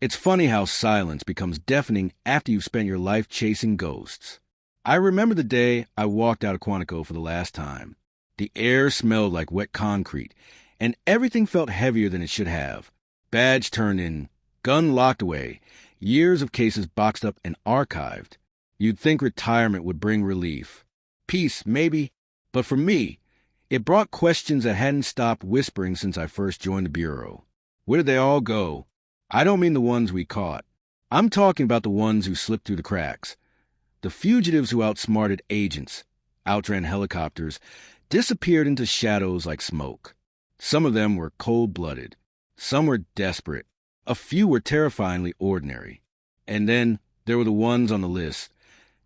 It's funny how silence becomes deafening after you've spent your life chasing ghosts. I remember the day I walked out of Quantico for the last time. The air smelled like wet concrete, and everything felt heavier than it should have. Badge turned in, gun locked away, years of cases boxed up and archived. You'd think retirement would bring relief. Peace, maybe, but for me, it brought questions that hadn't stopped whispering since I first joined the Bureau. Where did they all go? I don't mean the ones we caught. I'm talking about the ones who slipped through the cracks. The fugitives who outsmarted agents, outran helicopters, disappeared into shadows like smoke. Some of them were cold-blooded. Some were desperate. A few were terrifyingly ordinary. And then there were the ones on the list.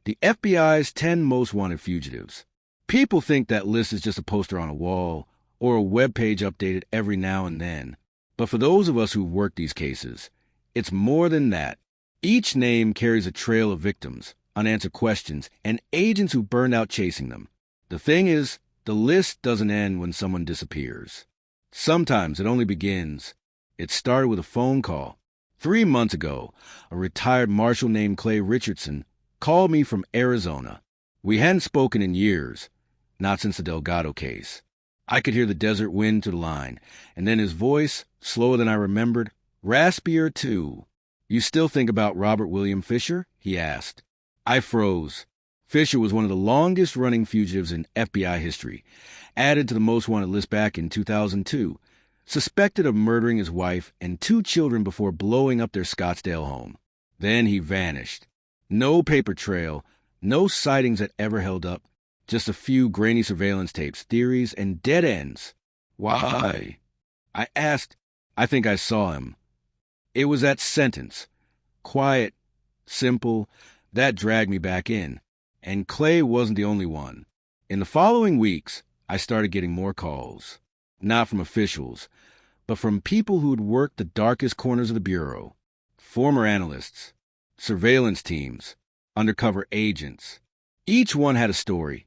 The FBI's 10 most wanted fugitives. People think that list is just a poster on a wall or a webpage updated every now and then. But for those of us who've worked these cases, it's more than that. Each name carries a trail of victims, unanswered questions, and agents who burned out chasing them. The thing is, the list doesn't end when someone disappears. Sometimes it only begins. It started with a phone call. 3 months ago, a retired marshal named Clay Richardson called me from Arizona. We hadn't spoken in years, not since the Delgado case. I could hear the desert wind to the line, and then his voice, slower than I remembered, raspier too. "You still think about Robert William Fisher?" he asked. I froze. Fisher was one of the longest-running fugitives in FBI history, added to the most wanted list back in 2002, suspected of murdering his wife and 2 children before blowing up their Scottsdale home. Then he vanished. No paper trail, no sightings that ever held up, just a few grainy surveillance tapes, theories, and dead ends. Why? I asked. I think I saw him. It was that sentence. Quiet, simple, that dragged me back in. And Clay wasn't the only one. In the following weeks, I started getting more calls. Not from officials, but from people who'd worked the darkest corners of the Bureau. Former analysts, surveillance teams, undercover agents. Each one had a story.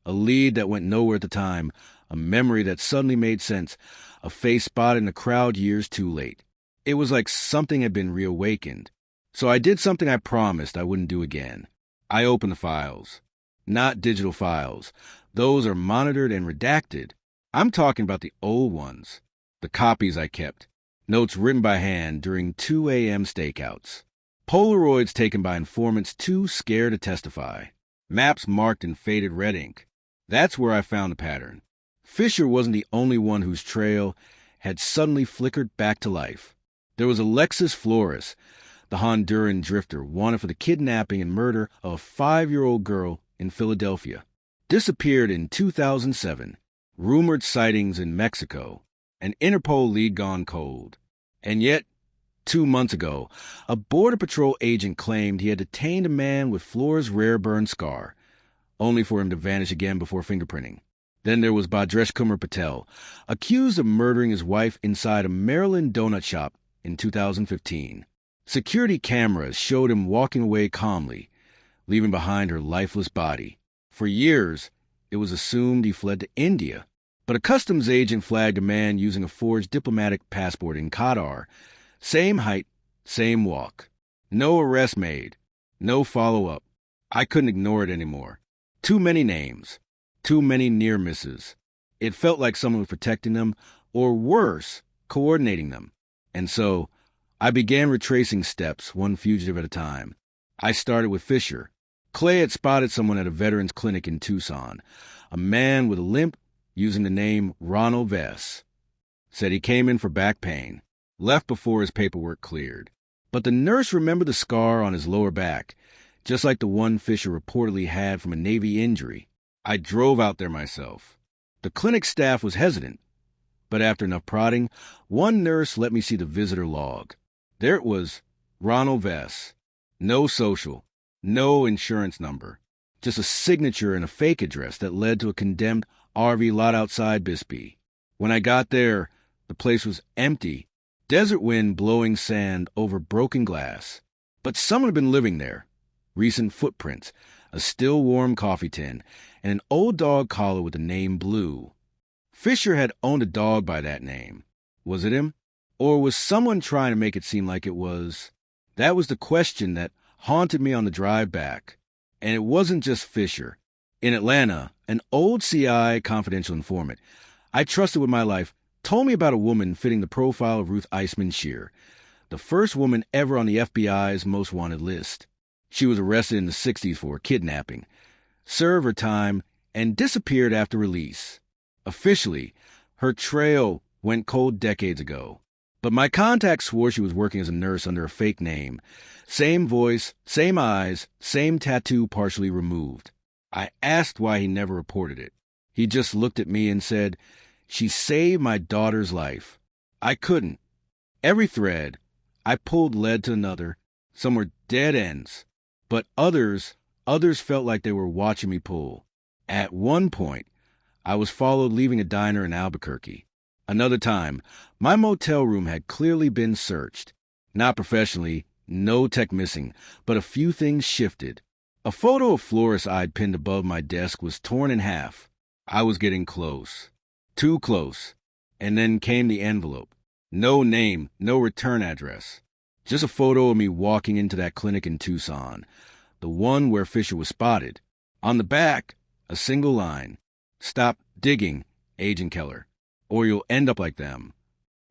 A lead that went nowhere at the time, a memory that suddenly made sense, a face spotted in a crowd years too late. It was like something had been reawakened. So I did something I promised I wouldn't do again. I opened the files. Not digital files. Those are monitored and redacted. I'm talking about the old ones. The copies I kept. Notes written by hand during 2 a.m. stakeouts. Polaroids taken by informants too scared to testify. Maps marked in faded red ink. That's where I found the pattern. Fisher wasn't the only one whose trail had suddenly flickered back to life. There was Alexis Flores, the Honduran drifter wanted for the kidnapping and murder of a 5-year-old girl in Philadelphia. Disappeared in 2007. Rumored sightings in Mexico. An Interpol lead gone cold. And yet, 2 months ago, a Border Patrol agent claimed he had detained a man with Flores' rare burn scar, only for him to vanish again before fingerprinting. Then there was Bhadresh Kumar Patel, accused of murdering his wife inside a Maryland donut shop in 2015. Security cameras showed him walking away calmly, leaving behind her lifeless body. For years, it was assumed he fled to India, but a customs agent flagged a man using a forged diplomatic passport in Qatar. Same height, same walk. No arrest made. No follow-up. I couldn't ignore it anymore. Too many names. Too many near misses. It felt like someone was protecting them, or worse, coordinating them. And so, I began retracing steps, one fugitive at a time. I started with Fisher. Clay had spotted someone at a veterans clinic in Tucson, a man with a limp using the name Ronald Vess. Said he came in for back pain, left before his paperwork cleared. But the nurse remembered the scar on his lower back, just like the one Fisher reportedly had from a Navy injury. I drove out there myself. The clinic staff was hesitant, but after enough prodding, one nurse let me see the visitor log. There it was, Ronald Vess. No social, no insurance number, just a signature and a fake address that led to a condemned RV lot outside Bisbee. When I got there, the place was empty, desert wind blowing sand over broken glass. But someone had been living there. Recent footprints, a still warm coffee tin, and an old dog collar with the name Blue. Fisher had owned a dog by that name. Was it him? Or was someone trying to make it seem like it was? That was the question that haunted me on the drive back. And it wasn't just Fisher. In Atlanta, an old CI confidential informant I trusted with my life told me about a woman fitting the profile of Ruth Eisman Shear, the first woman ever on the FBI's most wanted list. She was arrested in the 60s for kidnapping, served her time, and disappeared after release. Officially, her trail went cold decades ago. But my contact swore she was working as a nurse under a fake name. Same voice, same eyes, same tattoo partially removed. I asked why he never reported it. He just looked at me and said, "She saved my daughter's life." I couldn't. Every thread I pulled led to another. Some were dead ends. But others felt like they were watching me pull. At one point, I was followed leaving a diner in Albuquerque. Another time, my motel room had clearly been searched. Not professionally, no tech missing, but a few things shifted. A photo of Flores I'd pinned above my desk was torn in half. I was getting close. Too close. And then came the envelope. No name, no return address. Just a photo of me walking into that clinic in Tucson, the one where Fisher was spotted. On the back, a single line. "Stop digging, Agent Keller, or you'll end up like them."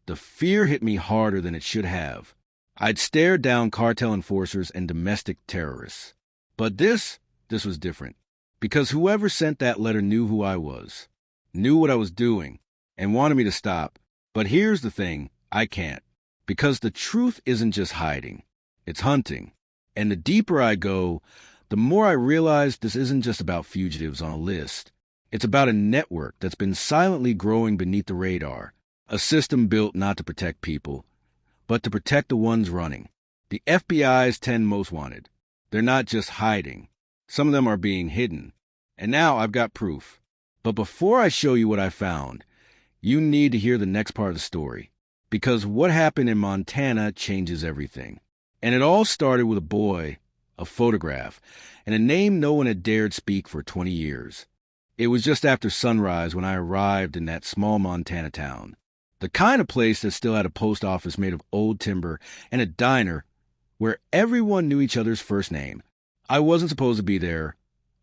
The fear hit me harder than it should have. I'd stared down cartel enforcers and domestic terrorists. But this was different. Because whoever sent that letter knew who I was, knew what I was doing, and wanted me to stop. But here's the thing, I can't. Because the truth isn't just hiding. It's hunting. And the deeper I go, the more I realize this isn't just about fugitives on a list. It's about a network that's been silently growing beneath the radar. A system built not to protect people, but to protect the ones running. The FBI's 10 most wanted. They're not just hiding. Some of them are being hidden. And now I've got proof. But before I show you what I found, you need to hear the next part of the story. Because what happened in Montana changes everything. And it all started with a boy, a photograph, and a name no one had dared speak for 20 years. It was just after sunrise when I arrived in that small Montana town. The kind of place that still had a post office made of old timber and a diner where everyone knew each other's first name. I wasn't supposed to be there.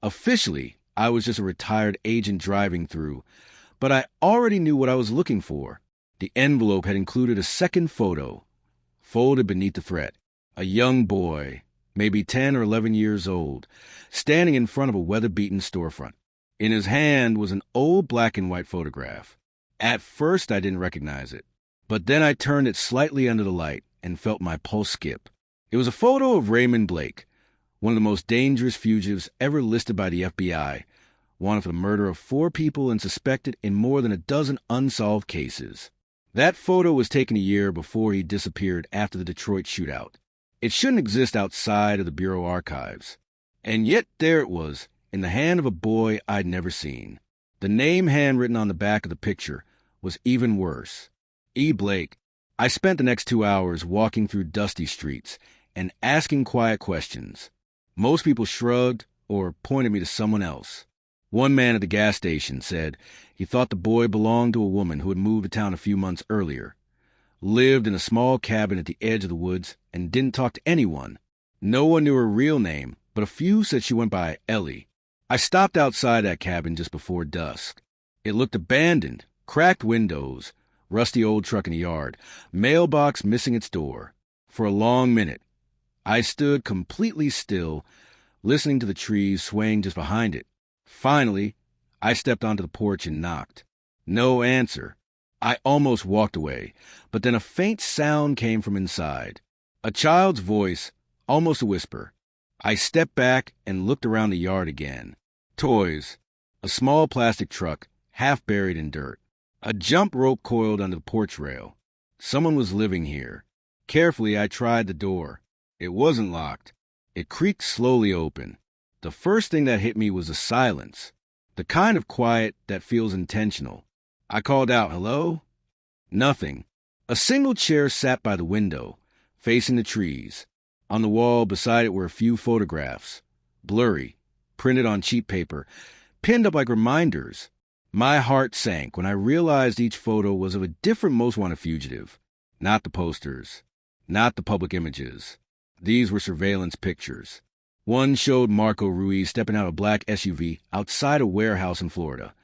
Officially, I was just a retired agent driving through, but I already knew what I was looking for. The envelope had included a second photo, folded beneath the threat. A young boy, maybe 10 or 11 years old, standing in front of a weather-beaten storefront. In his hand was an old black and white photograph. At first, I didn't recognize it, but then I turned it slightly under the light and felt my pulse skip. It was a photo of Raymond Blake, one of the most dangerous fugitives ever listed by the FBI, wanted for the murder of 4 people and suspected in more than a dozen unsolved cases. That photo was taken a year before he disappeared after the Detroit shootout. It shouldn't exist outside of the Bureau archives. And yet there it was, in the hand of a boy I'd never seen. The name handwritten on the back of the picture was even worse. E. Blake. I spent the next 2 hours walking through dusty streets and asking quiet questions. Most people shrugged or pointed me to someone else. One man at the gas station said he thought the boy belonged to a woman who had moved to town a few months earlier, lived in a small cabin at the edge of the woods, and didn't talk to anyone. No one knew her real name, but a few said she went by Ellie. I stopped outside that cabin just before dusk. It looked abandoned, cracked windows, rusty old truck in the yard, mailbox missing its door. For a long minute, I stood completely still, listening to the trees swaying just behind it. Finally, I stepped onto the porch and knocked. No answer. I almost walked away, but then a faint sound came from inside. A child's voice, almost a whisper. I stepped back and looked around the yard again. Toys. A small plastic truck, half buried in dirt. A jump rope coiled under the porch rail. Someone was living here. Carefully, I tried the door. It wasn't locked. It creaked slowly open. The first thing that hit me was the silence, the kind of quiet that feels intentional. I called out, "Hello?" Nothing. A single chair sat by the window, facing the trees. On the wall beside it were a few photographs, blurry, printed on cheap paper, pinned up like reminders. My heart sank when I realized each photo was of a different most wanted fugitive. Not the posters. Not the public images. These were surveillance pictures. One showed Marco Ruiz stepping out of a black SUV outside a warehouse in Florida.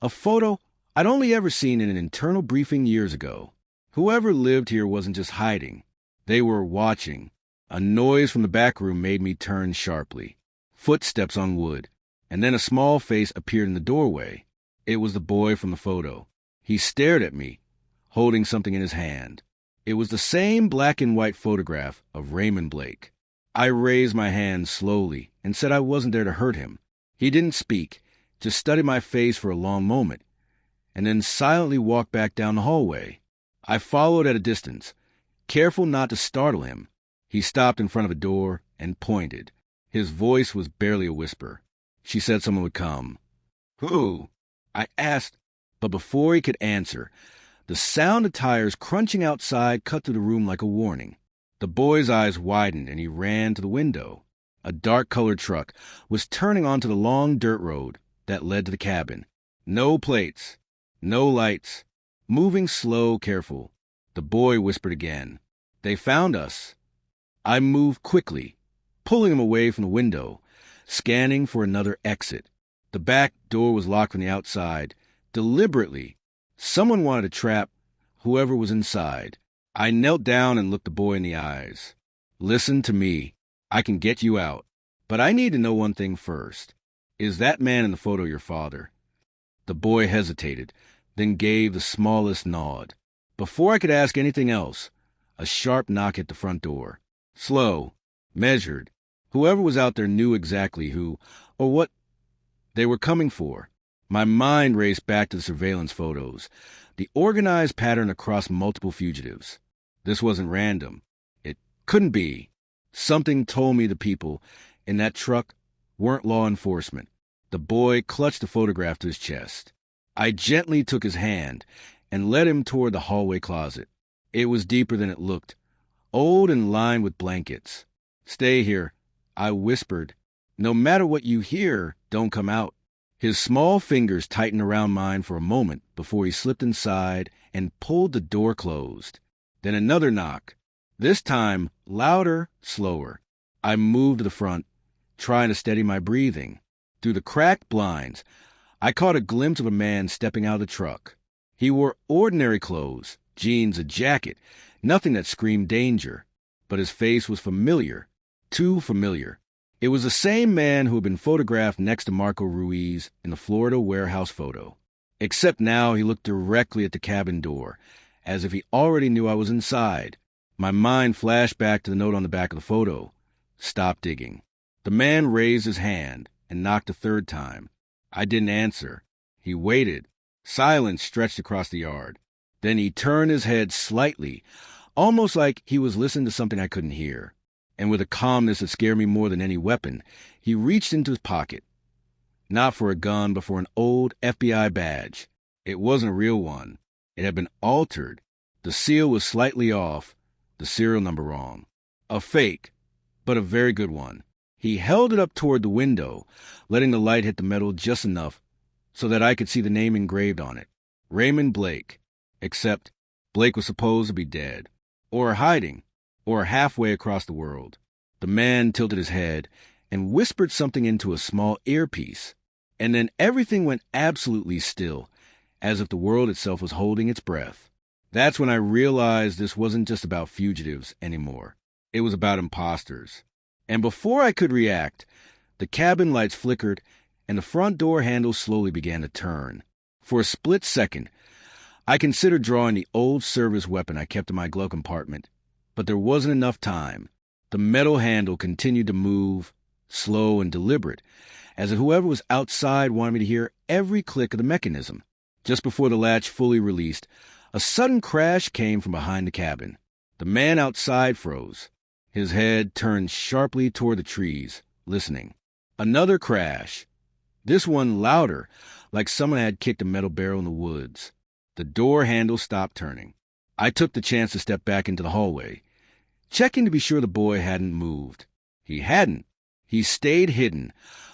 A photo I'd only ever seen in an internal briefing years ago. Whoever lived here wasn't just hiding. They were watching. A noise from the back room made me turn sharply. Footsteps on wood, and then a small face appeared in the doorway. It was the boy from the photo. He stared at me, holding something in his hand. It was the same black and white photograph of Raymond Blake. I raised my hand slowly and said I wasn't there to hurt him. He didn't speak, just studied my face for a long moment, and then silently walked back down the hallway. I followed at a distance, careful not to startle him. He stopped in front of a door and pointed. His voice was barely a whisper. She said someone would come. Who? I asked, but before he could answer, the sound of tires crunching outside cut through the room like a warning. The boy's eyes widened and he ran to the window. A dark-colored truck was turning onto the long dirt road that led to the cabin. No plates, no lights, moving slow, careful. The boy whispered again. They found us. I moved quickly, pulling him away from the window, scanning for another exit. The back door was locked from the outside. Deliberately, someone wanted to trap whoever was inside. I knelt down and looked the boy in the eyes. Listen to me. I can get you out. But I need to know one thing first. Is that man in the photo your father? The boy hesitated, then gave the smallest nod. Before I could ask anything else, a sharp knock at the front door. Slow, measured. Whoever was out there knew exactly who, or what they were coming for. My mind raced back to the surveillance photos, the organized pattern across multiple fugitives. This wasn't random. It couldn't be. Something told me the people in that truck weren't law enforcement. The boy clutched the photograph to his chest. I gently took his hand and led him toward the hallway closet. It was deeper than it looked, old and lined with blankets. Stay here, I whispered. No matter what you hear, don't come out. His small fingers tightened around mine for a moment before he slipped inside and pulled the door closed. Then another knock. This time, louder, slower. I moved to the front, trying to steady my breathing. Through the cracked blinds, I caught a glimpse of a man stepping out of the truck. He wore ordinary clothes, jeans, a jacket, nothing that screamed danger. But his face was familiar, too familiar. It was the same man who had been photographed next to Marco Ruiz in the Florida warehouse photo. Except now he looked directly at the cabin door, as if he already knew I was inside. My mind flashed back to the note on the back of the photo. Stop digging. The man raised his hand and knocked a third time. I didn't answer. He waited. Silence stretched across the yard. Then he turned his head slightly, almost like he was listening to something I couldn't hear. And with a calmness that scared me more than any weapon, he reached into his pocket. Not for a gun, but for an old FBI badge. It wasn't a real one. It had been altered. The seal was slightly off, the serial number wrong. A fake, but a very good one. He held it up toward the window, letting the light hit the metal just enough so that I could see the name engraved on it. Raymond Blake. Except Blake was supposed to be dead, or hiding, or halfway across the world. The man tilted his head and whispered something into a small earpiece, and then everything went absolutely still, as if the world itself was holding its breath. That's when I realized this wasn't just about fugitives anymore. It was about imposters. And before I could react, the cabin lights flickered and the front door handle slowly began to turn. For a split second, I considered drawing the old service weapon I kept in my glove compartment, but there wasn't enough time. The metal handle continued to move, slow and deliberate, as if whoever was outside wanted me to hear every click of the mechanism. Just before the latch fully released, a sudden crash came from behind the cabin. The man outside froze. His head turned sharply toward the trees, listening. Another crash. This one louder, like someone had kicked a metal barrel in the woods. The door handle stopped turning. I took the chance to step back into the hallway, checking to be sure the boy hadn't moved. He hadn't. He stayed hidden,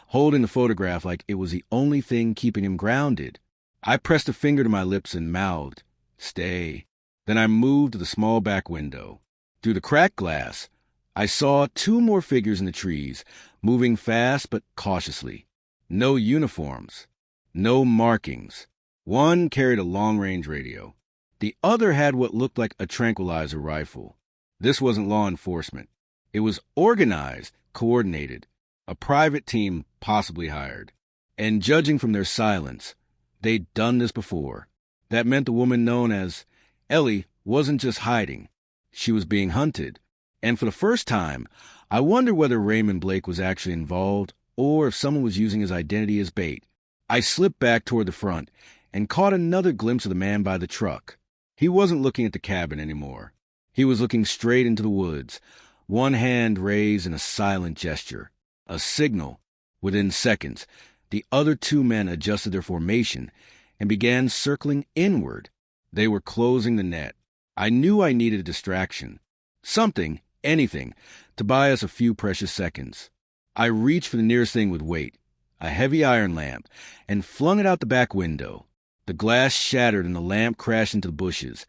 holding the photograph like it was the only thing keeping him grounded. I pressed a finger to my lips and mouthed, "Stay." Then I moved to the small back window. Through the cracked glass, I saw 2 more figures in the trees, moving fast but cautiously. No uniforms. No markings. One carried a long-range radio. The other had what looked like a tranquilizer rifle. This wasn't law enforcement. It was organized, coordinated, a private team possibly hired. And judging from their silence, they'd done this before. That meant the woman known as Ellie wasn't just hiding. She was being hunted. And for the first time, I wondered whether Raymond Blake was actually involved or if someone was using his identity as bait. I slipped back toward the front and caught another glimpse of the man by the truck. He wasn't looking at the cabin anymore. He was looking straight into the woods, one hand raised in a silent gesture, a signal. Within seconds, the other 2 men adjusted their formation and began circling inward. They were closing the net. I knew I needed a distraction. Something, anything, to buy us a few precious seconds. I reached for the nearest thing with weight, a heavy iron lamp, and flung it out the back window. The glass shattered and the lamp crashed into the bushes,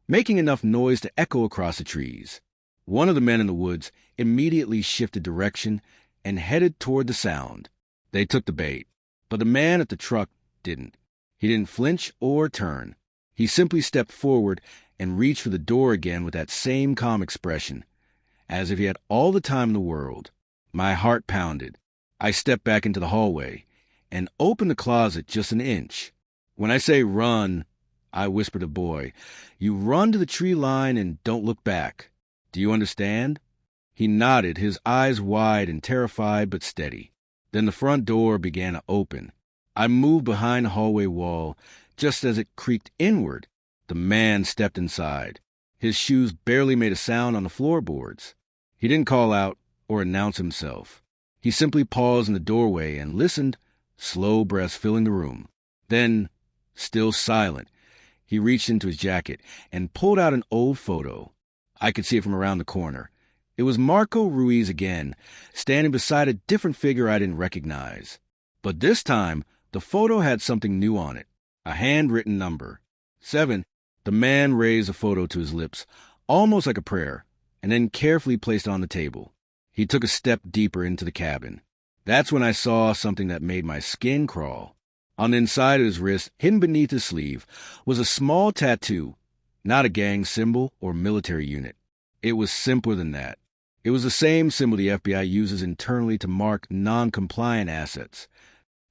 making enough noise to echo across the trees. One of the men in the woods immediately shifted direction and headed toward the sound. They took the bait, but the man at the truck didn't. He didn't flinch or turn. He simply stepped forward and reached for the door again with that same calm expression, as if he had all the time in the world. My heart pounded. I stepped back into the hallway and opened the closet just an inch. When I say run, I whispered to the boy, you run to the tree line and don't look back. Do you understand? He nodded, his eyes wide and terrified but steady. Then the front door began to open. I moved behind the hallway wall just as it creaked inward. The man stepped inside. His shoes barely made a sound on the floorboards. He didn't call out or announce himself. He simply paused in the doorway and listened, slow breaths filling the room. Then, still silent, he reached into his jacket and pulled out an old photo. I could see it from around the corner. It was Marco Ruiz again, standing beside a different figure I didn't recognize. But this time, the photo had something new on it, a handwritten number. 7. The man raised the photo to his lips, almost like a prayer, and then carefully placed it on the table. He took a step deeper into the cabin. That's when I saw something that made my skin crawl. On the inside of his wrist, hidden beneath his sleeve, was a small tattoo, not a gang symbol or military unit. It was simpler than that. It was the same symbol the FBI uses internally to mark non-compliant assets.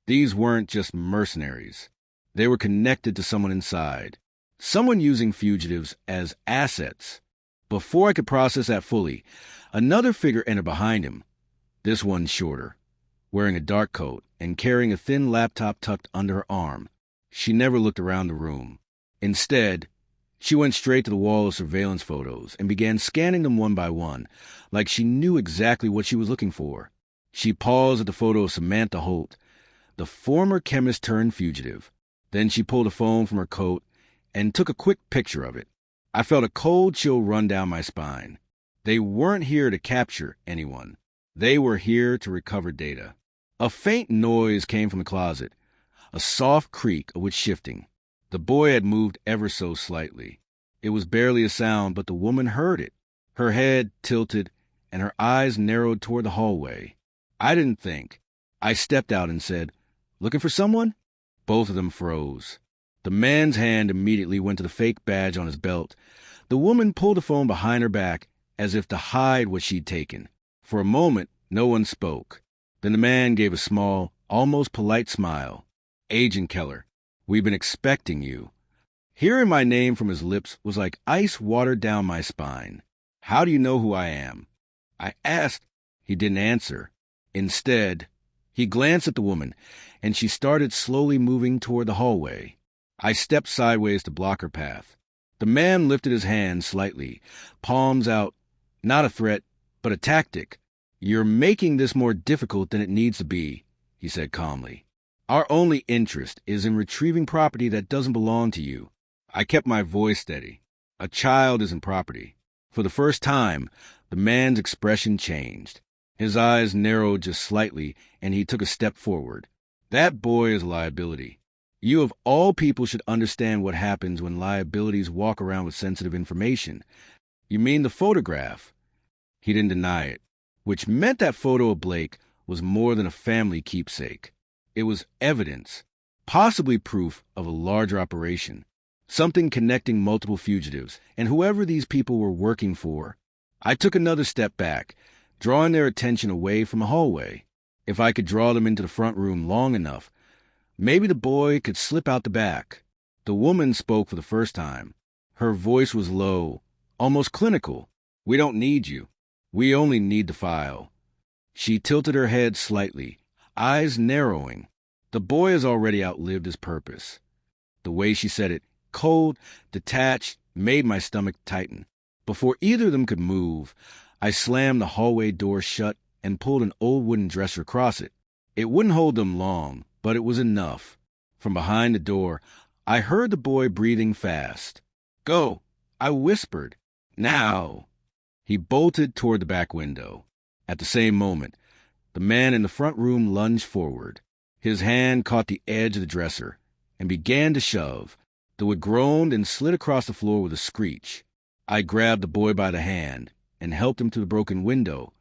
These weren't just mercenaries. They were connected to someone inside. Someone using fugitives as assets. Before I could process that fully, another figure entered behind him. This one shorter, wearing a dark coat and carrying a thin laptop tucked under her arm. She never looked around the room. Instead, she went straight to the wall of surveillance photos and began scanning them one by one, like she knew exactly what she was looking for. She paused at the photo of Samantha Holt, the former chemist turned fugitive. Then she pulled a phone from her coat and took a quick picture of it. I felt a cold chill run down my spine. They weren't here to capture anyone. They were here to recover data. A faint noise came from the closet, a soft creak of wood shifting. The boy had moved ever so slightly. It was barely a sound, but the woman heard it. Her head tilted, and her eyes narrowed toward the hallway. I didn't think. I stepped out and said, "Looking for someone?" Both of them froze. The man's hand immediately went to the fake badge on his belt. The woman pulled the phone behind her back, as if to hide what she'd taken. For a moment, no one spoke. Then the man gave a small, almost polite smile. "Agent Keller, we've been expecting you." Hearing my name from his lips was like ice watered down my spine. "How do you know who I am?" I asked. He didn't answer. Instead, he glanced at the woman, and she started slowly moving toward the hallway. I stepped sideways to block her path. The man lifted his hand slightly, palms out, not a threat, but a tactic. "You're making this more difficult than it needs to be," he said calmly. "Our only interest is in retrieving property that doesn't belong to you." I kept my voice steady. A child isn't property. For the first time, the man's expression changed. His eyes narrowed just slightly, and he took a step forward. "That boy is a liability. You of all people should understand what happens when liabilities walk around with sensitive information. You mean the photograph? He didn't deny it, which meant that photo of Blake was more than a family keepsake. It was evidence, possibly proof of a larger operation, something connecting multiple fugitives and whoever these people were working for. I took another step back, drawing their attention away from the hallway. If I could draw them into the front room long enough, maybe the boy could slip out the back. The woman spoke for the first time. Her voice was low, almost clinical. "We don't need you. We only need the file." She tilted her head slightly, eyes narrowing. The boy has already outlived his purpose. The way she said it, cold, detached, made my stomach tighten. Before either of them could move, I slammed the hallway door shut and pulled an old wooden dresser across it. It wouldn't hold them long, but it was enough. From behind the door, I heard the boy breathing fast. "Go," I whispered. "Now." He bolted toward the back window. At the same moment, the man in the front room lunged forward. His hand caught the edge of the dresser and began to shove. The wood groaned and slid across the floor with a screech. I grabbed the boy by the hand and helped him to the broken window,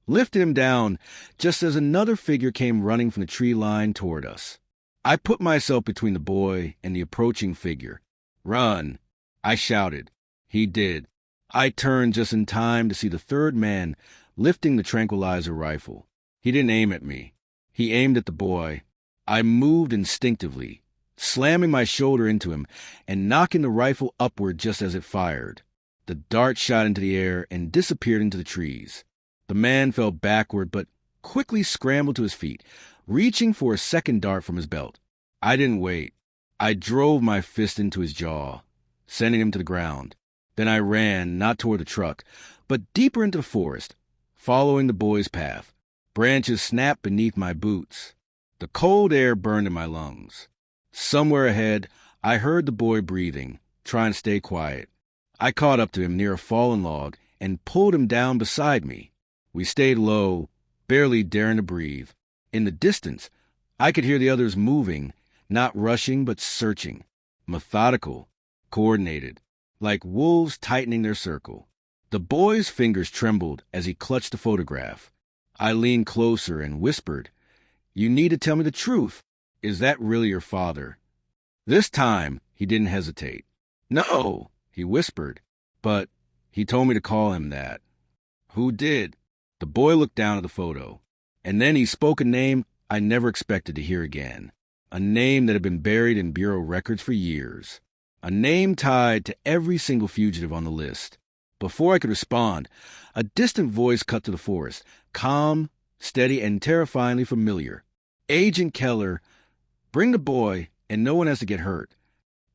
lifted him down just as another figure came running from the tree line toward us. I put myself between the boy and the approaching figure. "Run," I shouted. He did. I turned just in time to see the third man lifting the tranquilizer rifle. He didn't aim at me. He aimed at the boy. I moved instinctively, slamming my shoulder into him and knocking the rifle upward just as it fired. The dart shot into the air and disappeared into the trees. The man fell backward but quickly scrambled to his feet, reaching for a second dart from his belt. I didn't wait. I drove my fist into his jaw, sending him to the ground. Then I ran, not toward the truck, but deeper into the forest, following the boy's path. Branches snapped beneath my boots. The cold air burned in my lungs. Somewhere ahead, I heard the boy breathing, trying to stay quiet. I caught up to him near a fallen log and pulled him down beside me. We stayed low, barely daring to breathe. In the distance, I could hear the others moving, not rushing but searching, methodical, coordinated, like wolves tightening their circle. The boy's fingers trembled as he clutched the photograph. I leaned closer and whispered, "You need to tell me the truth. Is that really your father?" This time, he didn't hesitate. "No," he whispered, "but he told me to call him that." "Who did?" The boy looked down at the photo, and then he spoke a name I never expected to hear again, a name that had been buried in bureau records for years. A name tied to every single fugitive on the list. Before I could respond, a distant voice cut through the forest, calm, steady, and terrifyingly familiar. "Agent Keller, bring the boy, and no one has to get hurt."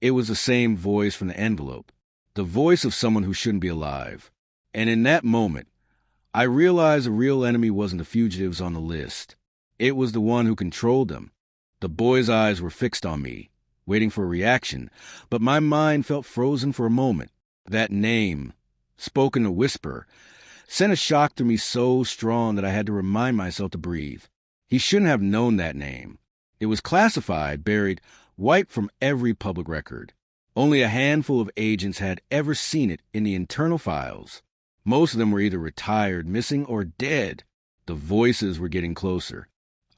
It was the same voice from the envelope, the voice of someone who shouldn't be alive. And in that moment, I realized the real enemy wasn't the fugitives on the list. It was the one who controlled them. The boy's eyes were fixed on me, waiting for a reaction, but my mind felt frozen for a moment. That name, spoken in a whisper, sent a shock through me so strong that I had to remind myself to breathe. He shouldn't have known that name. It was classified, buried, wiped from every public record. Only a handful of agents had ever seen it in the internal files. Most of them were either retired, missing, or dead. The voices were getting closer.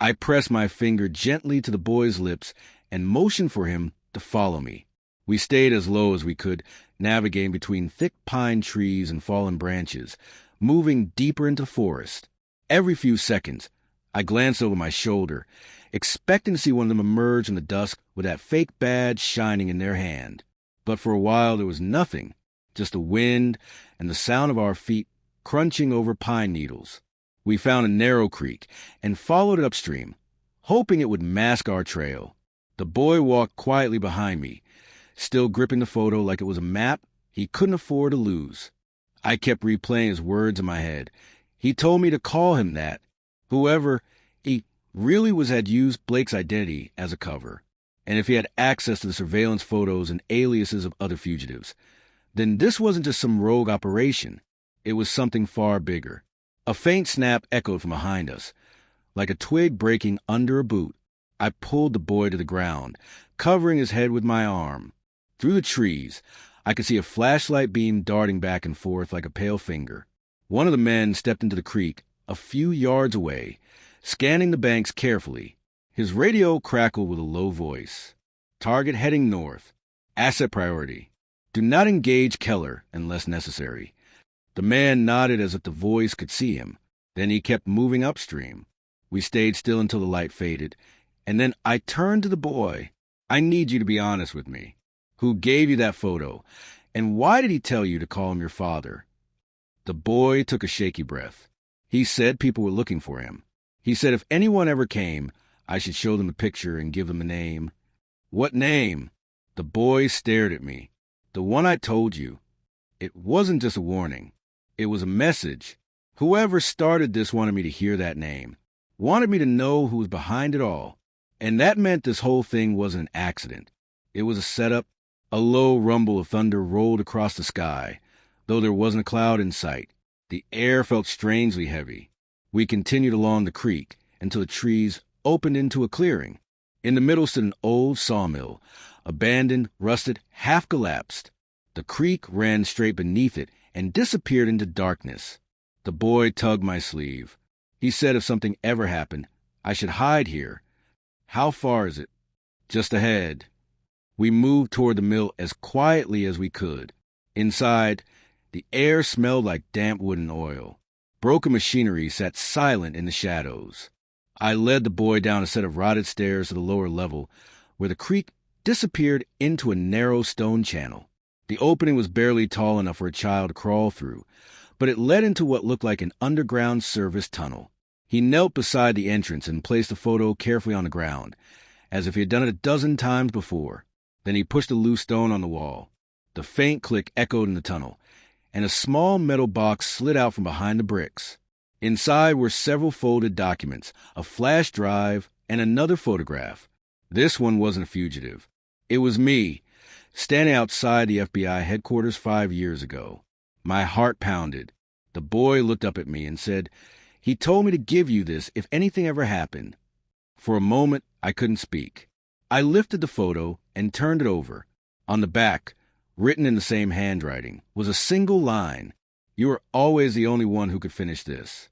I pressed my finger gently to the boy's lips and motioned for him to follow me. We stayed as low as we could, navigating between thick pine trees and fallen branches, moving deeper into the forest. Every few seconds, I glanced over my shoulder, expecting to see one of them emerge in the dusk with that fake badge shining in their hand. But for a while there was nothing, just the wind and the sound of our feet crunching over pine needles. We found a narrow creek and followed it upstream, hoping it would mask our trail. The boy walked quietly behind me, still gripping the photo like it was a map he couldn't afford to lose. I kept replaying his words in my head. He told me to call him that. Whoever he really was had used Blake's identity as a cover. And if he had access to the surveillance photos and aliases of other fugitives, then this wasn't just some rogue operation. It was something far bigger. A faint snap echoed from behind us, like a twig breaking under a boot. I pulled the boy to the ground, covering his head with my arm. Through the trees, I could see a flashlight beam darting back and forth like a pale finger. One of the men stepped into the creek a few yards away, scanning the banks carefully. His radio crackled with a low voice. Target heading north. Asset priority. Do not engage Keller unless necessary. The man nodded as if the voice could see him. Then he kept moving upstream. We stayed still until the light faded, and then I turned to the boy. I need you to be honest with me. Who gave you that photo, and why did he tell you to call him your father? The boy took a shaky breath. He said people were looking for him. He said if anyone ever came, I should show them the picture and give them a name. What name? The boy stared at me. The one I told you. It wasn't just a warning. It was a message. Whoever started this wanted me to hear that name. Wanted me to know who was behind it all. And that meant this whole thing wasn't an accident. It was a setup. A low rumble of thunder rolled across the sky, though there wasn't a cloud in sight. The air felt strangely heavy. We continued along the creek until the trees opened into a clearing. In the middle stood an old sawmill, abandoned, rusted, half-collapsed. The creek ran straight beneath it and disappeared into darkness. The boy tugged my sleeve. He said if something ever happened, I should hide here. How far is it? Just ahead. We moved toward the mill as quietly as we could. Inside, the air smelled like damp wood and oil. Broken machinery sat silent in the shadows. I led the boy down a set of rotted stairs to the lower level, where the creek disappeared into a narrow stone channel. The opening was barely tall enough for a child to crawl through, but it led into what looked like an underground service tunnel. He knelt beside the entrance and placed the photo carefully on the ground, as if he had done it a dozen times before. Then he pushed a loose stone on the wall. The faint click echoed in the tunnel, and a small metal box slid out from behind the bricks. Inside were several folded documents, a flash drive, and another photograph. This one wasn't a fugitive. It was me, standing outside the FBI headquarters 5 years ago. My heart pounded. The boy looked up at me and said, "He told me to give you this if anything ever happened." For a moment, I couldn't speak. I lifted the photo and turned it over. On the back, written in the same handwriting, was a single line. "You are always the only one who could finish this."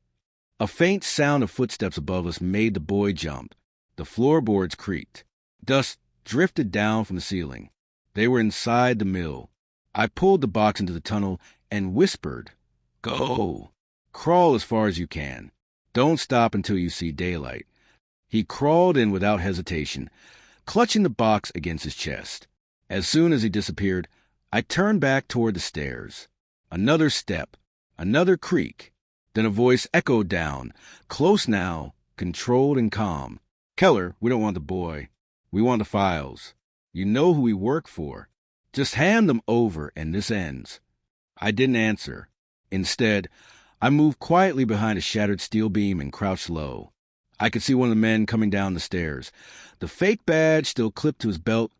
A faint sound of footsteps above us made the boy jump. The floorboards creaked. Dust drifted down from the ceiling. They were inside the mill. I pulled the box into the tunnel and whispered, "Go. Crawl as far as you can. Don't stop until you see daylight." He crawled in without hesitation, clutching the box against his chest. As soon as he disappeared, I turned back toward the stairs. Another step, another creak. Then a voice echoed down, close now, controlled and calm. "Keller, we don't want the boy. We want the files. You know who we work for. Just hand them over and this ends." I didn't answer. Instead, I moved quietly behind a shattered steel beam and crouched low. I could see one of the men coming down the stairs, the fake badge still clipped to his belt,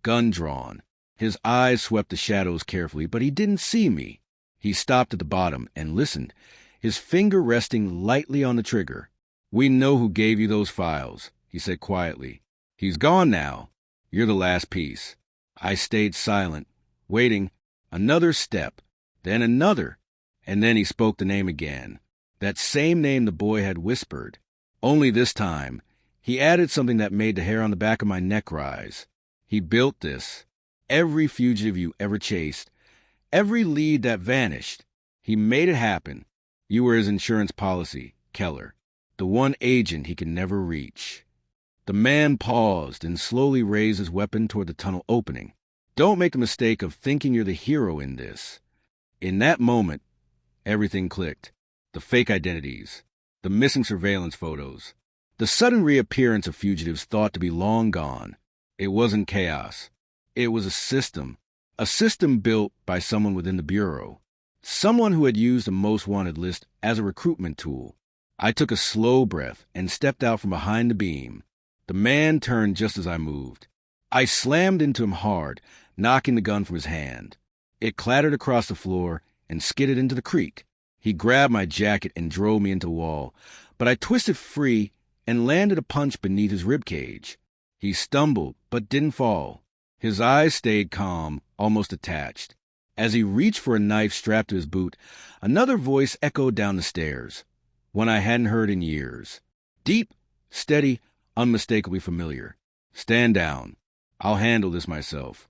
gun drawn. His eyes swept the shadows carefully, but he didn't see me. He stopped at the bottom and listened, his finger resting lightly on the trigger. "We know who gave you those files," he said quietly. "He's gone now. You're the last piece." I stayed silent, waiting. Another step, then another, and then he spoke the name again. That same name the boy had whispered. Only this time, he added something that made the hair on the back of my neck rise. He built this. Every fugitive you ever chased, every lead that vanished, he made it happen. You were his insurance policy, Keller, the one agent he could never reach. The man paused and slowly raised his weapon toward the tunnel opening. Don't make the mistake of thinking you're the hero in this. In that moment, everything clicked. The fake identities, the missing surveillance photos, the sudden reappearance of fugitives thought to be long gone. It wasn't chaos. It was a system built by someone within the Bureau, someone who had used the most wanted list as a recruitment tool. I took a slow breath and stepped out from behind the beam. The man turned just as I moved. I slammed into him hard, knocking the gun from his hand. It clattered across the floor and skidded into the creek. He grabbed my jacket and drove me into the wall, but I twisted free and landed a punch beneath his ribcage. He stumbled, but didn't fall. His eyes stayed calm, almost detached. As he reached for a knife strapped to his boot, another voice echoed down the stairs, one I hadn't heard in years. Deep, steady, unmistakably familiar. "Stand down. I'll handle this myself."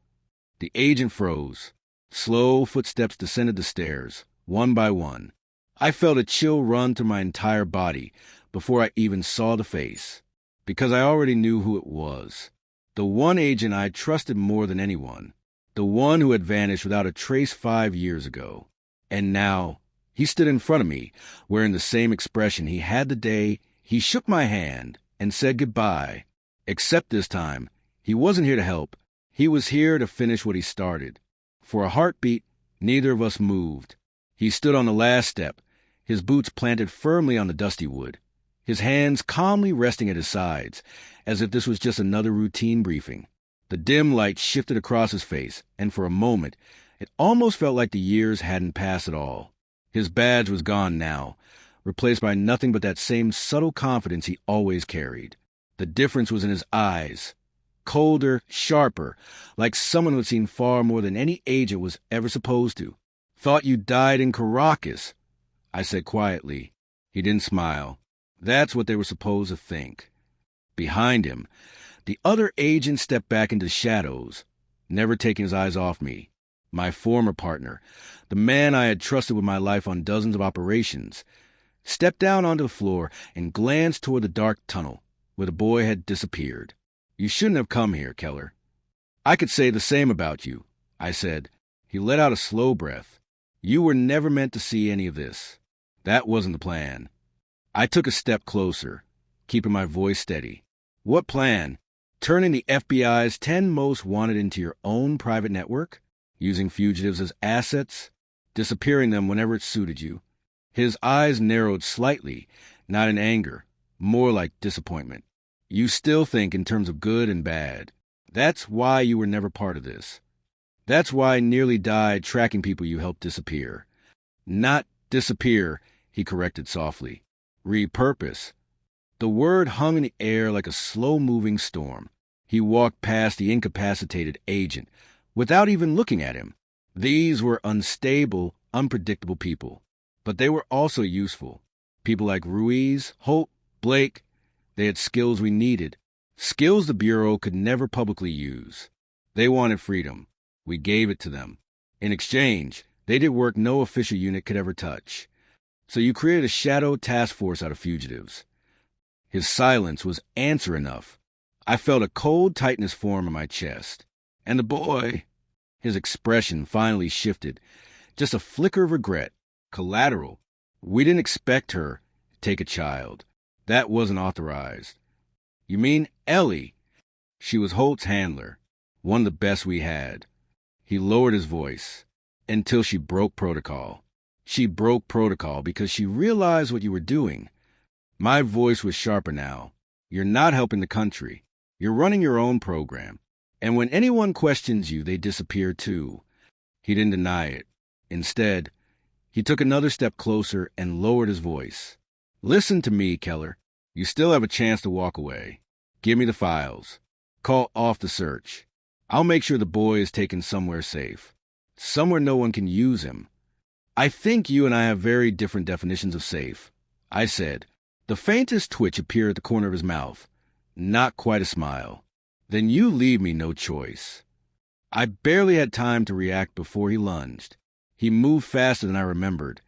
The agent froze. Slow footsteps descended the stairs, one by one. I felt a chill run through my entire body before I even saw the face, because I already knew who it was. The one agent I trusted more than anyone. The one who had vanished without a trace 5 years ago. And now, he stood in front of me, wearing the same expression he had the day he shook my hand and said goodbye. Except this time, he wasn't here to help. He was here to finish what he started. For a heartbeat, neither of us moved. He stood on the last step, his boots planted firmly on the dusty wood, his hands calmly resting at his sides, as if this was just another routine briefing. The dim light shifted across his face, and for a moment, it almost felt like the years hadn't passed at all. His badge was gone now, replaced by nothing but that same subtle confidence he always carried. The difference was in his eyes. Colder, sharper, like someone who had seen far more than any agent was ever supposed to. "Thought you died in Caracas," I said quietly. He didn't smile. That's what they were supposed to think. Behind him, the other agent stepped back into the shadows, never taking his eyes off me. My former partner, the man I had trusted with my life on dozens of operations, stepped down onto the floor and glanced toward the dark tunnel where the boy had disappeared. "You shouldn't have come here, Keller." "I could say the same about you," I said. He let out a slow breath. "You were never meant to see any of this. That wasn't the plan." I took a step closer, keeping my voice steady. "What plan? Turning the FBI's 10 most wanted into your own private network? Using fugitives as assets? Disappearing them whenever it suited you?" His eyes narrowed slightly, not in anger, more like disappointment. "You still think in terms of good and bad. That's why you were never part of this. That's why I nearly died tracking people you helped disappear." "Not disappear," he corrected softly. "Repurpose." The word hung in the air like a slow-moving storm. He walked past the incapacitated agent, without even looking at him. These were unstable, unpredictable people. But they were also useful. People like Ruiz, Holt, Blake. They had skills we needed. Skills the Bureau could never publicly use. They wanted freedom. We gave it to them. In exchange, they did work no official unit could ever touch. So you created a shadow task force out of fugitives. His silence was answer enough. I felt a cold tightness form in my chest. "And the boy..." His expression finally shifted. Just a flicker of regret. "Collateral. We didn't expect her to take a child. That wasn't authorized." "You mean Ellie?" "She was Holt's handler. One of the best we had." He lowered his voice. "Until she broke protocol. She broke protocol because she realized what you were doing." My voice was sharper now. "You're not helping the country. You're running your own program. And when anyone questions you, they disappear too." He didn't deny it. Instead, he took another step closer and lowered his voice. "Listen to me, Keller. You still have a chance to walk away. Give me the files. Call off the search. I'll make sure the boy is taken somewhere safe. Somewhere no one can use him." "I think you and I have very different definitions of safe," I said. The faintest twitch appeared at the corner of his mouth. Not quite a smile. "Then you leave me no choice." I barely had time to react before he lunged. He moved faster than I remembered.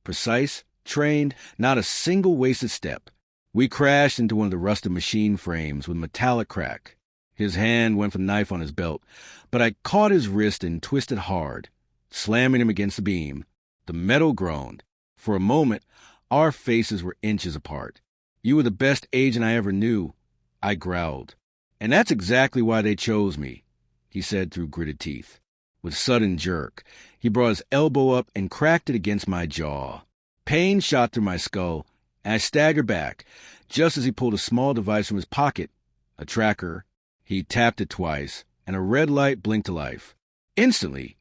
Precise, trained, not a single wasted step. We crashed into one of the rusted machine frames with metallic crack. His hand went for the knife on his belt, but I caught his wrist and twisted hard, slamming him against the beam. The metal groaned. For a moment, our faces were inches apart. "You were the best agent I ever knew," I growled. "And that's exactly why they chose me," he said through gritted teeth. With sudden jerk, he brought his elbow up and cracked it against my jaw. Pain shot through my skull, and I staggered back, just as he pulled a small device from his pocket, a tracker. He tapped it twice, and a red light blinked to life. Instantly,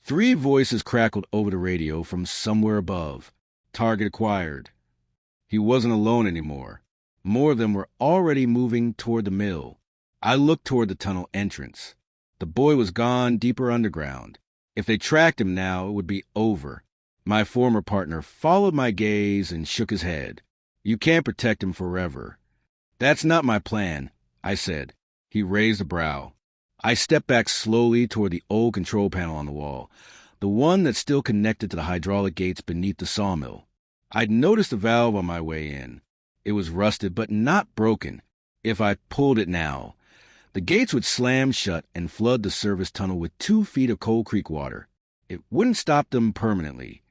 3 voices crackled over the radio from somewhere above. "Target acquired." He wasn't alone anymore. More of them were already moving toward the mill. I looked toward the tunnel entrance. The boy was gone deeper underground. If they tracked him now, it would be over. My former partner followed my gaze and shook his head. You can't protect him forever. That's not my plan, I said. He raised a brow. I stepped back slowly toward the old control panel on the wall, the one that's still connected to the hydraulic gates beneath the sawmill. I'd noticed the valve on my way in. It was rusted, but not broken. If I pulled it now, the gates would slam shut and flood the service tunnel with 2 feet of Cold Creek water. It wouldn't stop them permanently,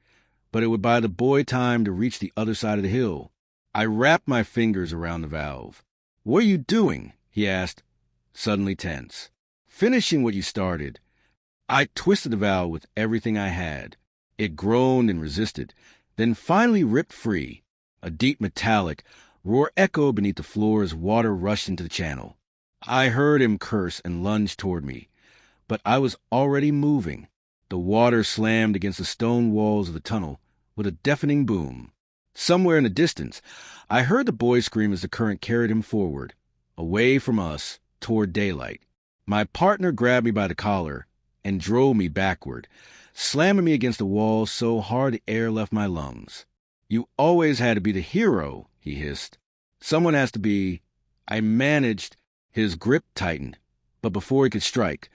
but it would buy the boy time to reach the other side of the hill. I wrapped my fingers around the valve. What are you doing? He asked, suddenly tense. Finishing what you started. I twisted the valve with everything I had. It groaned and resisted, then finally ripped free. A deep metallic roar echoed beneath the floor as water rushed into the channel. I heard him curse and lunge toward me, but I was already moving. The water slammed against the stone walls of the tunnel with a deafening boom. Somewhere in the distance, I heard the boy scream as the current carried him forward, away from us, toward daylight. My partner grabbed me by the collar and drove me backward, slamming me against the wall so hard the air left my lungs. You always had to be the hero, he hissed. Someone has to be. I managed. His grip tightened, but before he could strike,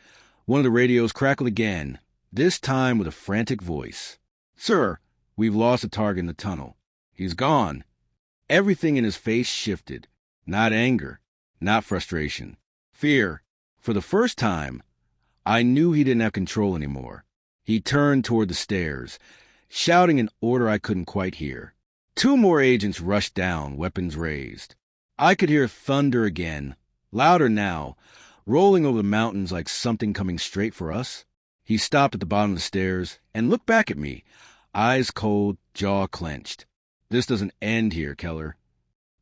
one of the radios crackled again, this time with a frantic voice. Sir, we've lost a target in the tunnel. He's gone. Everything in his face shifted. Not anger, not frustration. Fear. For the first time, I knew he didn't have control anymore. He turned toward the stairs, shouting an order I couldn't quite hear. 2 more agents rushed down, weapons raised. I could hear thunder again, louder now, rolling over the mountains like something coming straight for us. He stopped at the bottom of the stairs and looked back at me, eyes cold, jaw clenched. This doesn't end here, Keller.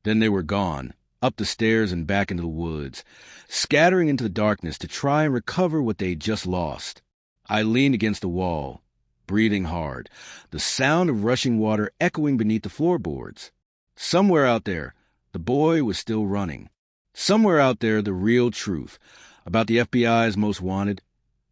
Then they were gone, up the stairs and back into the woods, scattering into the darkness to try and recover what they'd just lost. I leaned against the wall, breathing hard, the sound of rushing water echoing beneath the floorboards. Somewhere out there, the boy was still running. Somewhere out there, the real truth about the FBI's most wanted,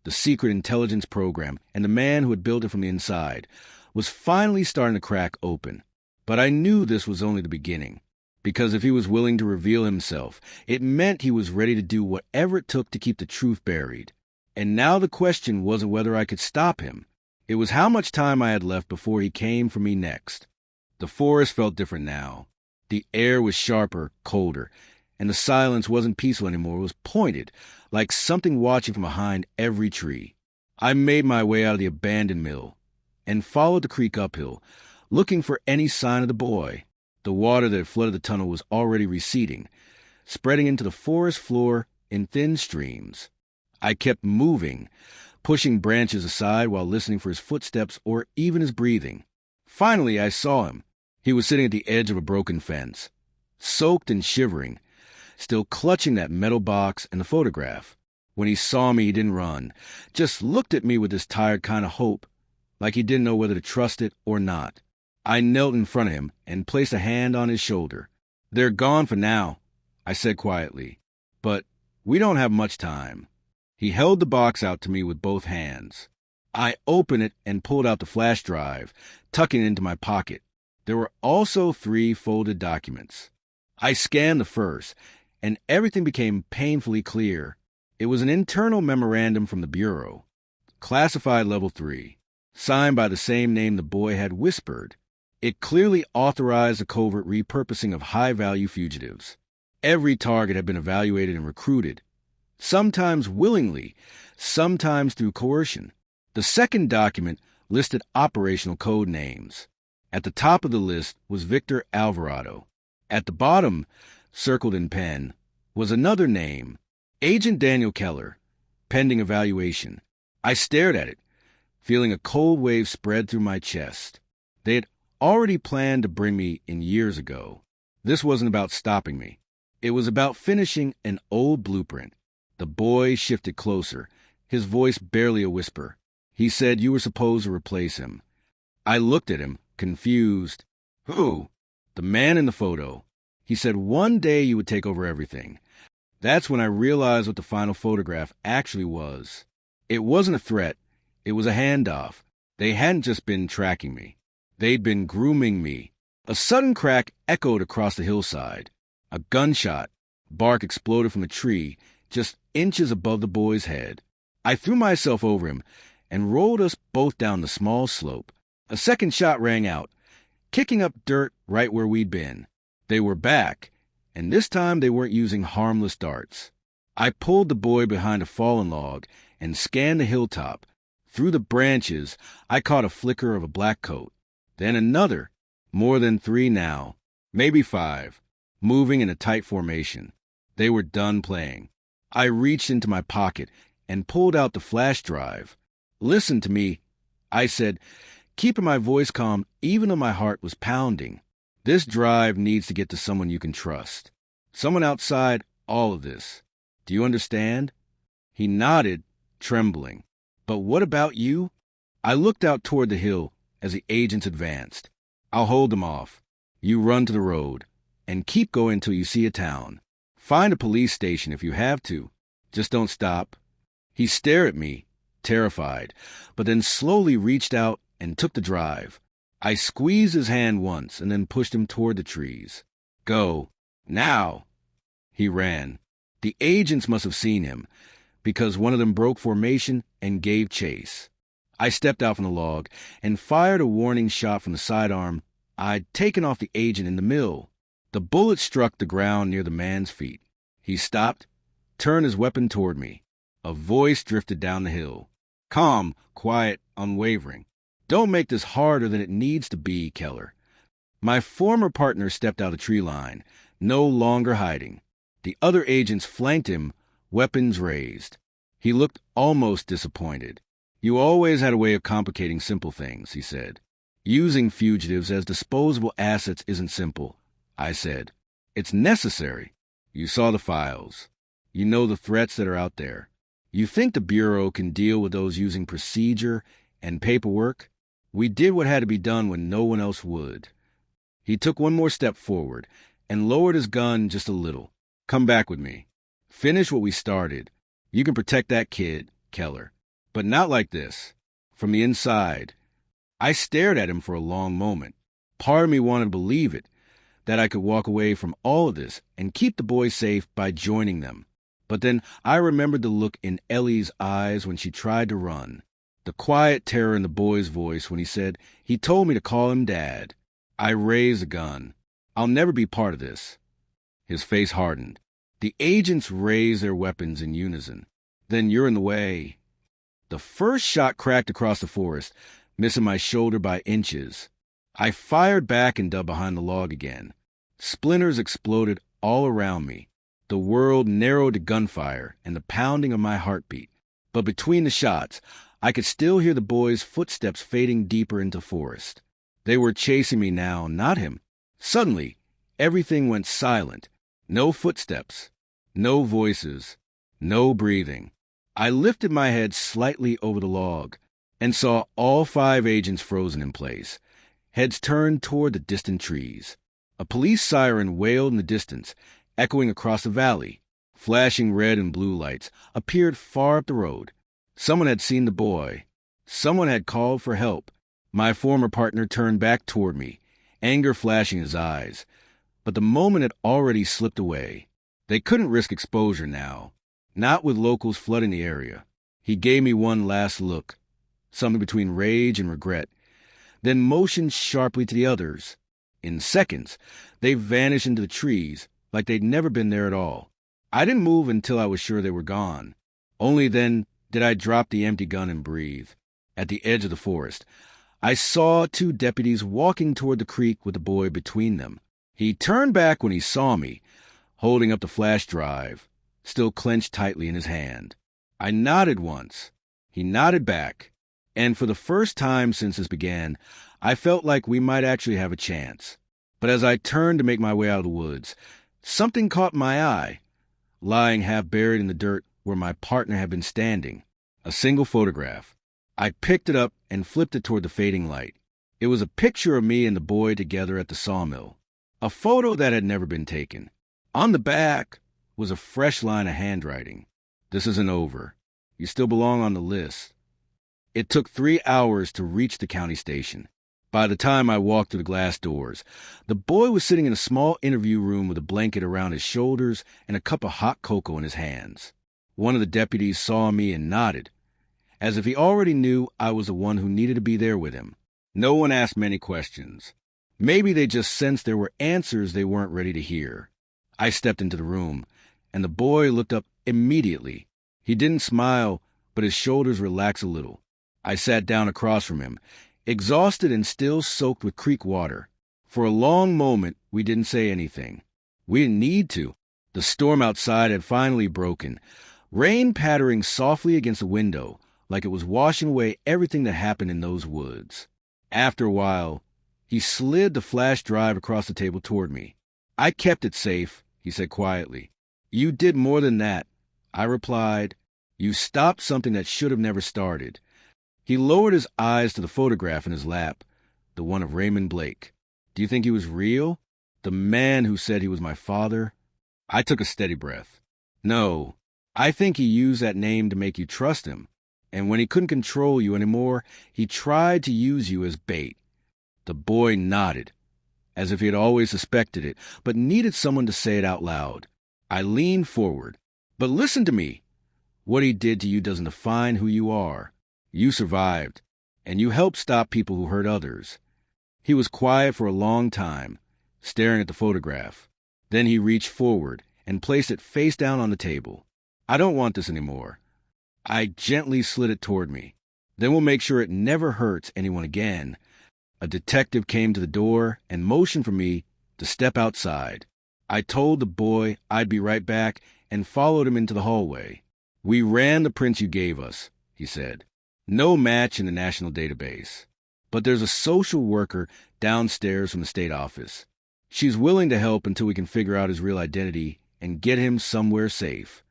the secret intelligence program, and the man who had built it from the inside, was finally starting to crack open. But I knew this was only the beginning, because if he was willing to reveal himself, it meant he was ready to do whatever it took to keep the truth buried. And now the question wasn't whether I could stop him. It was how much time I had left before he came for me next. The forest felt different now. The air was sharper, colder, and the silence wasn't peaceful anymore. It was pointed, like something watching from behind every tree. I made my way out of the abandoned mill and followed the creek uphill, looking for any sign of the boy. The water that had flooded the tunnel was already receding, spreading into the forest floor in thin streams. I kept moving, pushing branches aside while listening for his footsteps or even his breathing. Finally, I saw him. He was sitting at the edge of a broken fence, soaked and shivering, still clutching that metal box and the photograph. When he saw me, he didn't run, just looked at me with this tired kind of hope, like he didn't know whether to trust it or not. I knelt in front of him and placed a hand on his shoulder. They're gone for now, I said quietly, but we don't have much time. He held the box out to me with both hands. I opened it and pulled out the flash drive, tucking it into my pocket. There were also 3 folded documents. I scanned the first, and everything became painfully clear. It was an internal memorandum from the Bureau, classified level 3, signed by the same name the boy had whispered. It clearly authorized the covert repurposing of high-value fugitives. Every target had been evaluated and recruited, sometimes willingly, sometimes through coercion. The second document listed operational code names. At the top of the list was Victor Alvarado. At the bottom, circled in pen, was another name, Agent Daniel Keller, pending evaluation. I stared at it, feeling a cold wave spread through my chest. They had already planned to bring me in years ago. This wasn't about stopping me. It was about finishing an old blueprint. The boy shifted closer, his voice barely a whisper. He said you were supposed to replace him. I looked at him, confused. Who? The man in the photo. He said one day you would take over everything. That's when I realized what the final photograph actually was. It wasn't a threat. It was a handoff. They hadn't just been tracking me. They'd been grooming me. A sudden crack echoed across the hillside. A gunshot. Bark exploded from a tree just inches above the boy's head. I threw myself over him and rolled us both down the small slope. A second shot rang out, kicking up dirt right where we'd been. They were back, and this time they weren't using harmless darts. I pulled the boy behind a fallen log and scanned the hilltop. Through the branches, I caught a flicker of a black coat. Then another, more than 3 now, maybe 5, moving in a tight formation. They were done playing. I reached into my pocket and pulled out the flash drive. "Listen to me," I said, keeping my voice calm even though my heart was pounding. "This drive needs to get to someone you can trust. Someone outside all of this. Do you understand?" He nodded, trembling. "But what about you?" I looked out toward the hill as the agents advanced. "I'll hold them off. You run to the road, and keep going until you see a town. Find a police station if you have to. Just don't stop." He stared at me, terrified, but then slowly reached out and took the drive. I squeezed his hand once and then pushed him toward the trees. "Go. Now." He ran. The agents must have seen him, because one of them broke formation and gave chase. I stepped out from the log and fired a warning shot from the sidearm I'd taken off the agent in the mill. The bullet struck the ground near the man's feet. He stopped, turned his weapon toward me. A voice drifted down the hill. Calm, quiet, unwavering. "Don't make this harder than it needs to be, Keller." My former partner stepped out of tree line, no longer hiding. The other agents flanked him, weapons raised. He looked almost disappointed. "You always had a way of complicating simple things," he said. "Using fugitives as disposable assets isn't simple," I said. "It's necessary. You saw the files. You know the threats that are out there. You think the Bureau can deal with those using procedure and paperwork? We did what had to be done when no one else would." He took one more step forward and lowered his gun just a little. "Come back with me. Finish what we started. You can protect that kid, Keller, but not like this. From the inside." I stared at him for a long moment. Part of me wanted to believe it, that I could walk away from all of this and keep the boys safe by joining them. But then I remembered the look in Ellie's eyes when she tried to run, the quiet terror in the boy's voice when he said he told me to call him Dad. I raised the gun. "I'll never be part of this." His face hardened. The agents raised their weapons in unison. "Then you're in the way." The first shot cracked across the forest, missing my shoulder by inches. I fired back and dug behind the log again. Splinters exploded all around me. The world narrowed to gunfire and the pounding of my heartbeat. But between the shots, I could still hear the boys' footsteps fading deeper into the forest. They were chasing me now, not him. Suddenly, everything went silent. No footsteps, no voices, no breathing. I lifted my head slightly over the log and saw all 5 agents frozen in place, heads turned toward the distant trees. A police siren wailed in the distance, echoing across the valley. Flashing red and blue lights appeared far up the road. Someone had seen the boy. Someone had called for help. My former partner turned back toward me, anger flashing in his eyes. But the moment had already slipped away. They couldn't risk exposure now, not with locals flooding the area. He gave me one last look, something between rage and regret, then motioned sharply to the others. In seconds, they vanished into the trees like they'd never been there at all. I didn't move until I was sure they were gone. Only then did I drop the empty gun and breathe. At the edge of the forest, I saw 2 deputies walking toward the creek with the boy between them. He turned back when he saw me, holding up the flash drive, still clenched tightly in his hand. I nodded once. He nodded back. And for the first time since this began, I felt like we might actually have a chance. But as I turned to make my way out of the woods, something caught my eye, lying half buried in the dirt where my partner had been standing. A single photograph. I picked it up and flipped it toward the fading light. It was a picture of me and the boy together at the sawmill. A photo that had never been taken. On the back was a fresh line of handwriting. This isn't over. You still belong on the list. It took 3 hours to reach the county station. By the time I walked through the glass doors, the boy was sitting in a small interview room with a blanket around his shoulders and a cup of hot cocoa in his hands. One of the deputies saw me and nodded, as if he already knew I was the one who needed to be there with him. No one asked many questions. Maybe they just sensed there were answers they weren't ready to hear. I stepped into the room, and the boy looked up immediately. He didn't smile, but his shoulders relaxed a little. I sat down across from him, exhausted and still soaked with creek water. For a long moment, we didn't say anything. We didn't need to. The storm outside had finally broken, rain pattering softly against the window, like it was washing away everything that happened in those woods. After a while, he slid the flash drive across the table toward me. "I kept it safe," he said quietly. "You did more than that," I replied. "You stopped something that should have never started." He lowered his eyes to the photograph in his lap, the one of Raymond Blake. "Do you think he was real? The man who said he was my father?" I took a steady breath. "No, I think he used that name to make you trust him. And when he couldn't control you anymore, he tried to use you as bait." The boy nodded, as if he had always suspected it, but needed someone to say it out loud. I leaned forward. "But listen to me. What he did to you doesn't define who you are. You survived, and you helped stop people who hurt others." He was quiet for a long time, staring at the photograph. Then he reached forward and placed it face down on the table. "I don't want this anymore." I gently slid it toward me. "Then we'll make sure it never hurts anyone again." A detective came to the door and motioned for me to step outside. I told the boy I'd be right back and followed him into the hallway. "We ran the prints you gave us," he said. "No match in the national database. But there's a social worker downstairs from the state office. She's willing to help until we can figure out his real identity and get him somewhere safe."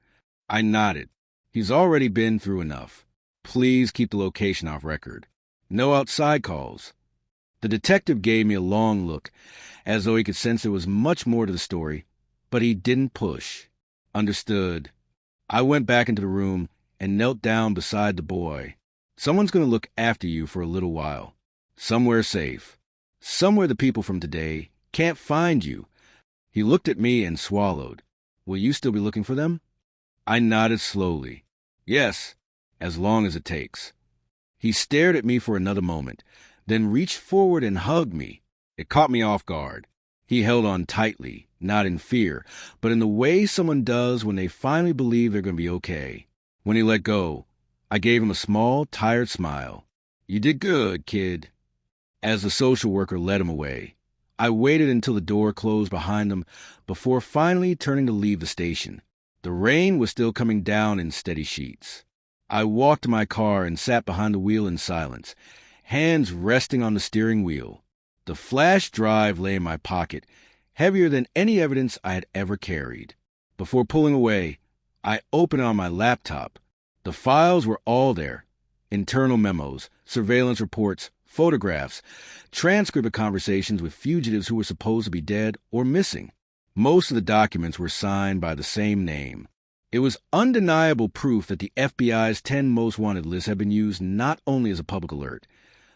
I nodded. "He's already been through enough. Please keep the location off record. No outside calls." The detective gave me a long look, as though he could sense there was much more to the story, but he didn't push. "Understood." I went back into the room and knelt down beside the boy. "Someone's going to look after you for a little while. Somewhere safe. Somewhere the people from today can't find you." He looked at me and swallowed. "Will you still be looking for them?" I nodded slowly. "Yes, as long as it takes." He stared at me for another moment, then reached forward and hugged me. It caught me off guard. He held on tightly, not in fear, but in the way someone does when they finally believe they're going to be okay. When he let go, I gave him a small, tired smile. "You did good, kid." As the social worker led him away, I waited until the door closed behind them before finally turning to leave the station. The rain was still coming down in steady sheets. I walked to my car and sat behind the wheel in silence, hands resting on the steering wheel. The flash drive lay in my pocket, heavier than any evidence I had ever carried. Before pulling away, I opened it on my laptop. The files were all there. Internal memos, surveillance reports, photographs, transcript of conversations with fugitives who were supposed to be dead or missing. Most of the documents were signed by the same name. It was undeniable proof that the FBI's 10 most wanted list had been used not only as a public alert,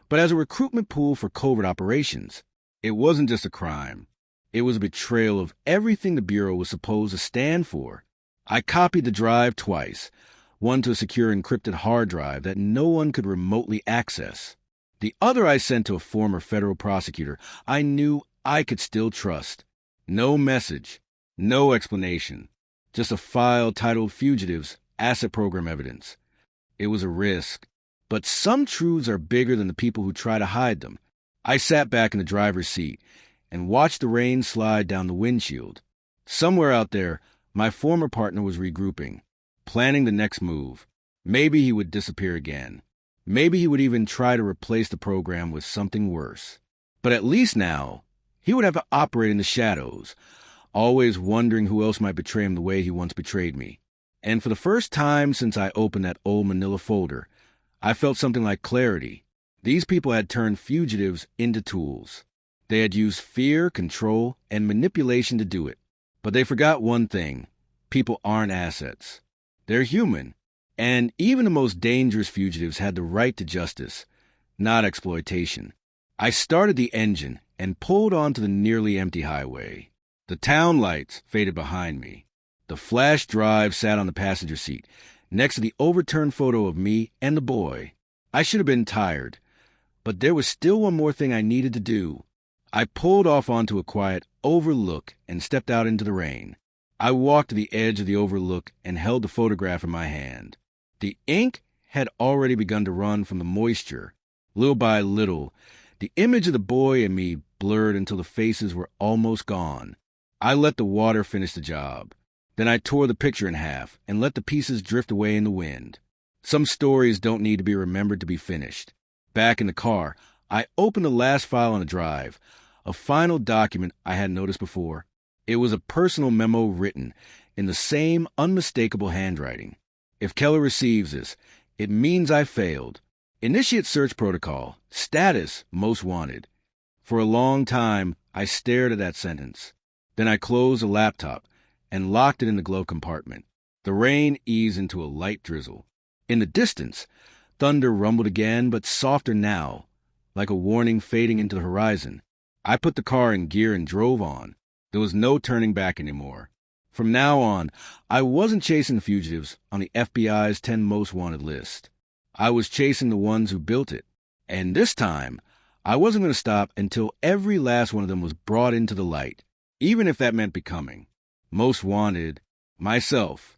but as a recruitment pool for covert operations. It wasn't just a crime. It was a betrayal of everything the Bureau was supposed to stand for. I copied the drive twice, one to a secure encrypted hard drive that no one could remotely access. The other I sent to a former federal prosecutor I knew I could still trust. No message, no explanation, just a file titled Fugitives, Asset Program Evidence. It was a risk, but some truths are bigger than the people who try to hide them. I sat back in the driver's seat and watched the rain slide down the windshield. Somewhere out there, my former partner was regrouping, planning the next move. Maybe he would disappear again. Maybe he would even try to replace the program with something worse. But at least now, he would have to operate in the shadows, always wondering who else might betray him the way he once betrayed me. And for the first time since I opened that old manila folder, I felt something like clarity. These people had turned fugitives into tools. They had used fear, control, and manipulation to do it. But they forgot one thing. People aren't assets. They're human. And even the most dangerous fugitives had the right to justice, not exploitation. I started the engine and pulled onto the nearly empty highway. The town lights faded behind me. The flash drive sat on the passenger seat, next to the overturned photo of me and the boy. I should have been tired, but there was still one more thing I needed to do. I pulled off onto a quiet overlook and stepped out into the rain. I walked to the edge of the overlook and held the photograph in my hand. The ink had already begun to run from the moisture. Little by little, the image of the boy and me blurred until the faces were almost gone. I let the water finish the job. Then I tore the picture in half and let the pieces drift away in the wind. Some stories don't need to be remembered to be finished. Back in the car, I opened the last file on the drive, a final document I hadn't noticed before. It was a personal memo written in the same unmistakable handwriting. If Keller receives this, it means I failed. Initiate search protocol. Status most wanted. For a long time, I stared at that sentence. Then I closed the laptop and locked it in the glove compartment. The rain eased into a light drizzle. In the distance, thunder rumbled again, but softer now, like a warning fading into the horizon. I put the car in gear and drove on. There was no turning back anymore. From now on, I wasn't chasing the fugitives on the FBI's 10 most wanted list. I was chasing the ones who built it. And this time, I wasn't going to stop until every last one of them was brought into the light, even if that meant becoming most wanted myself.